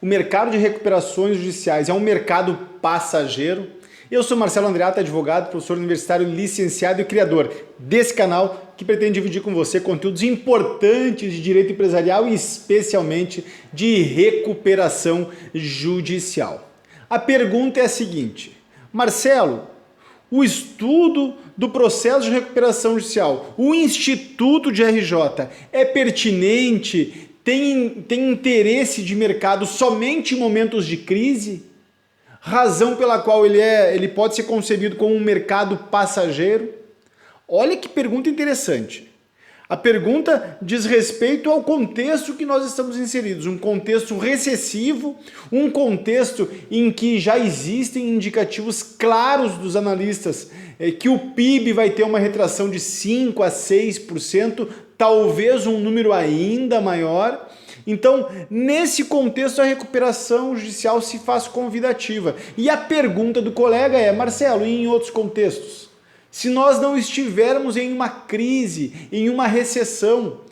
O mercado de recuperações judiciais é um mercado passageiro? Eu sou Marcelo Andreatta, advogado, professor universitário, licenciado e criador desse canal que pretende dividir com você conteúdos importantes de direito empresarial e especialmente de recuperação judicial. A pergunta é a seguinte: Marcelo, o estudo do processo de recuperação judicial, o Instituto de RJ, é pertinente? Tem interesse de mercado somente em momentos de crise? Razão pela qual ele pode ser concebido como um mercado passageiro? Olha que pergunta interessante. A pergunta diz respeito ao contexto que nós estamos inseridos, um contexto recessivo, um contexto em que já existem indicativos claros dos analistas que o PIB vai ter uma retração de 5 a 6%, talvez um número ainda maior. Então, nesse contexto, a recuperação judicial se faz convidativa. E a pergunta do colega é: Marcelo, e em outros contextos? Se nós não estivermos em uma crise, em uma recessão,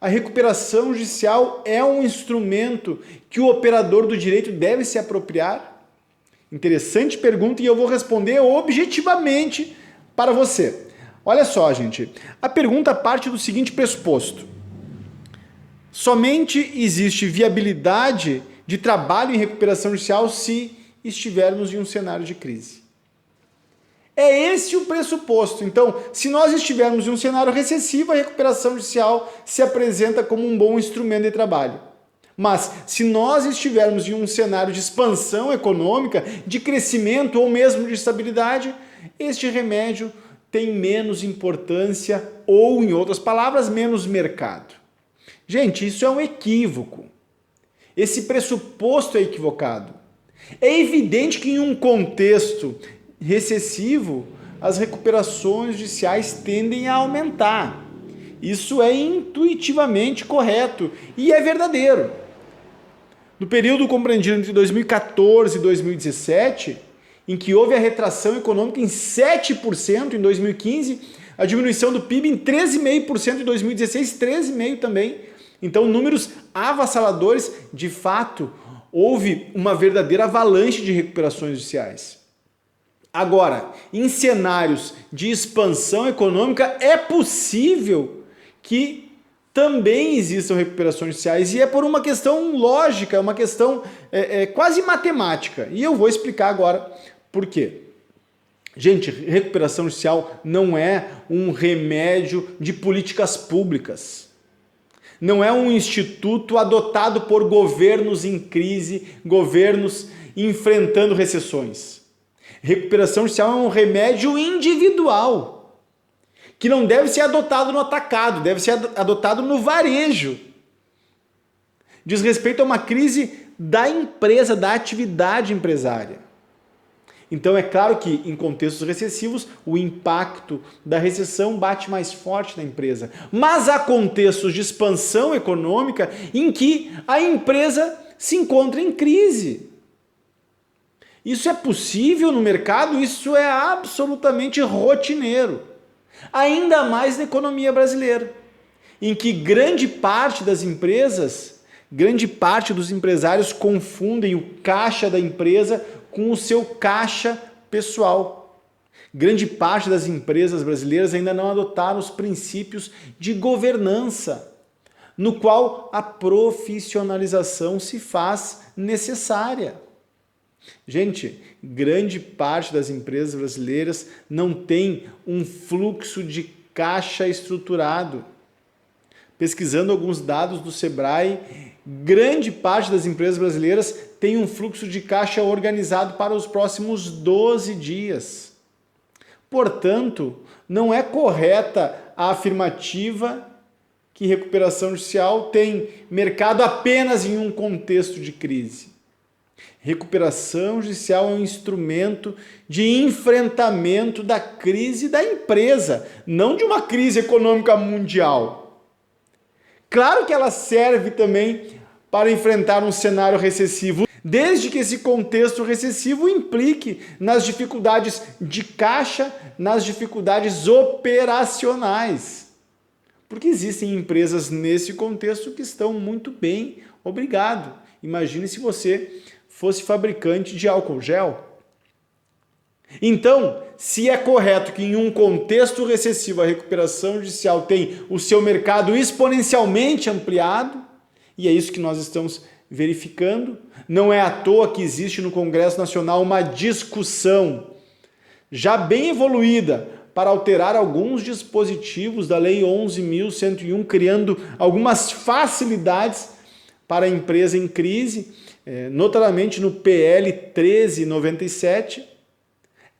a recuperação judicial é um instrumento que o operador do direito deve se apropriar? Interessante pergunta, e eu vou responder objetivamente para você. Olha só, gente, a pergunta parte do seguinte pressuposto: somente existe viabilidade de trabalho em recuperação judicial se estivermos em um cenário de crise. É esse o pressuposto. Então, se nós estivermos em um cenário recessivo, a recuperação judicial se apresenta como um bom instrumento de trabalho. Mas, se nós estivermos em um cenário de expansão econômica, de crescimento ou mesmo de estabilidade, este remédio tem menos importância ou, em outras palavras, menos mercado. Gente, isso é um equívoco. Esse pressuposto é equivocado. É evidente que em um contexto recessivo, as recuperações judiciais tendem a aumentar. Isso é intuitivamente correto e é verdadeiro. No período compreendido entre 2014 e 2017, em que houve a retração econômica em 7% em 2015, a diminuição do PIB em 13,5% em 2016, 13,5% também. Então, números avassaladores, de fato, houve uma verdadeira avalanche de recuperações judiciais. Agora, em cenários de expansão econômica, é possível que também existam recuperações judiciais, e é por uma questão lógica, uma questão quase matemática. E eu vou explicar agora por quê. Gente, recuperação judicial não é um remédio de políticas públicas. Não é um instituto adotado por governos em crise, governos enfrentando recessões. Recuperação judicial é um remédio individual, que não deve ser adotado no atacado, deve ser adotado no varejo. Diz respeito a uma crise da empresa, da atividade empresária. Então é claro que em contextos recessivos o impacto da recessão bate mais forte na empresa. Mas há contextos de expansão econômica em que a empresa se encontra em crise. Isso é possível no mercado, isso é absolutamente rotineiro. Ainda mais na economia brasileira, em que grande parte das empresas, grande parte dos empresários confundem o caixa da empresa com o seu caixa pessoal. Grande parte das empresas brasileiras ainda não adotaram os princípios de governança, no qual a profissionalização se faz necessária. Gente, grande parte das empresas brasileiras não tem um fluxo de caixa estruturado. Pesquisando alguns dados do Sebrae, grande parte das empresas brasileiras tem um fluxo de caixa organizado para os próximos 12 dias. Portanto, não é correta a afirmativa que recuperação judicial tem mercado apenas em um contexto de crise. Recuperação judicial é um instrumento de enfrentamento da crise da empresa, não de uma crise econômica mundial. Claro que ela serve também para enfrentar um cenário recessivo, desde que esse contexto recessivo implique nas dificuldades de caixa, nas dificuldades operacionais. Porque existem empresas nesse contexto que estão muito bem, obrigado. Imagine se você fosse fabricante de álcool gel. Então, se é correto que em um contexto recessivo a recuperação judicial tem o seu mercado exponencialmente ampliado, e é isso que nós estamos verificando, não é à toa que existe no Congresso Nacional uma discussão já bem evoluída para alterar alguns dispositivos da Lei 11.101, criando algumas facilidades para a empresa em crise, notadamente no PL 1397.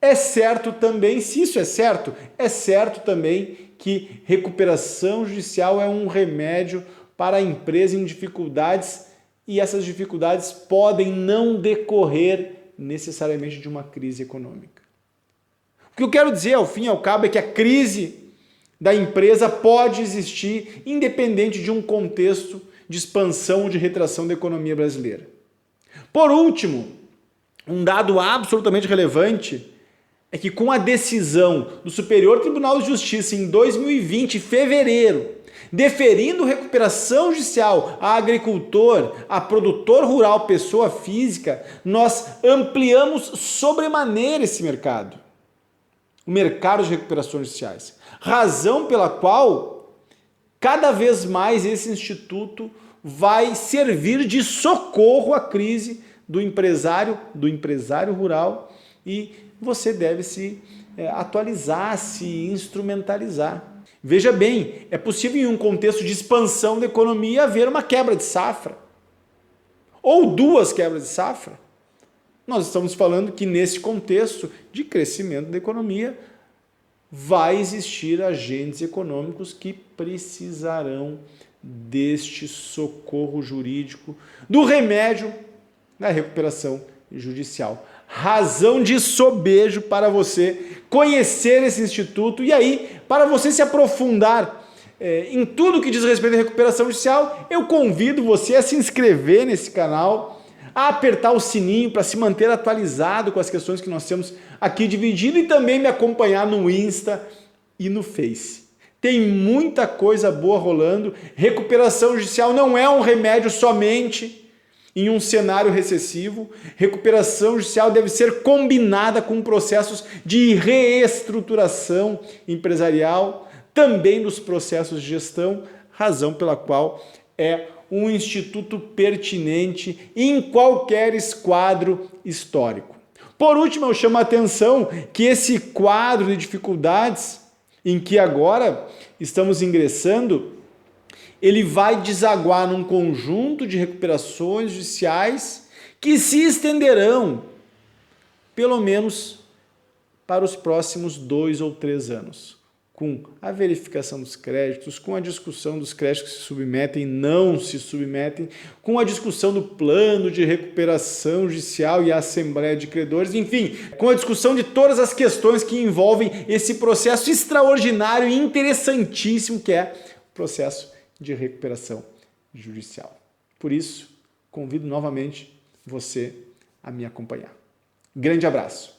É certo também, se isso é certo também que recuperação judicial é um remédio para a empresa em dificuldades e essas dificuldades podem não decorrer necessariamente de uma crise econômica. O que eu quero dizer, ao fim e ao cabo, é que a crise da empresa pode existir independente de um contexto de expansão ou de retração da economia brasileira. Por último, um dado absolutamente relevante é que com a decisão do Superior Tribunal de Justiça em 2020, fevereiro, deferindo recuperação judicial a agricultor, a produtor rural, pessoa física, nós ampliamos sobremaneira esse mercado, o mercado de recuperações judiciais, razão pela qual cada vez mais esse instituto vai servir de socorro à crise do empresário rural e você deve se atualizar, se instrumentalizar. Veja bem, é possível em um contexto de expansão da economia haver uma quebra de safra ou duas quebras de safra. Nós estamos falando que nesse contexto de crescimento da economia vai existir agentes econômicos que precisarão deste socorro jurídico, do remédio da recuperação judicial. Razão de sobejo para você conhecer esse instituto e aí, para você se aprofundar em tudo que diz respeito à recuperação judicial, eu convido você a se inscrever nesse canal, a apertar o sininho para se manter atualizado com as questões que nós temos aqui dividido e também me acompanhar no Insta e no Face. Tem muita coisa boa rolando. Recuperação judicial não é um remédio somente em um cenário recessivo. Recuperação judicial deve ser combinada com processos de reestruturação empresarial, também nos processos de gestão, razão pela qual é um instituto pertinente em qualquer esquadro histórico. Por último, eu chamo a atenção que esse quadro de dificuldades em que agora estamos ingressando, ele vai desaguar num conjunto de recuperações judiciais que se estenderão pelo menos para os próximos 2 ou 3 anos, com a verificação dos créditos, com a discussão dos créditos que se submetem e não se submetem, com a discussão do plano de recuperação judicial e a Assembleia de Credores, enfim, com a discussão de todas as questões que envolvem esse processo extraordinário e interessantíssimo que é o processo de recuperação judicial. Por isso, convido novamente você a me acompanhar. Grande abraço!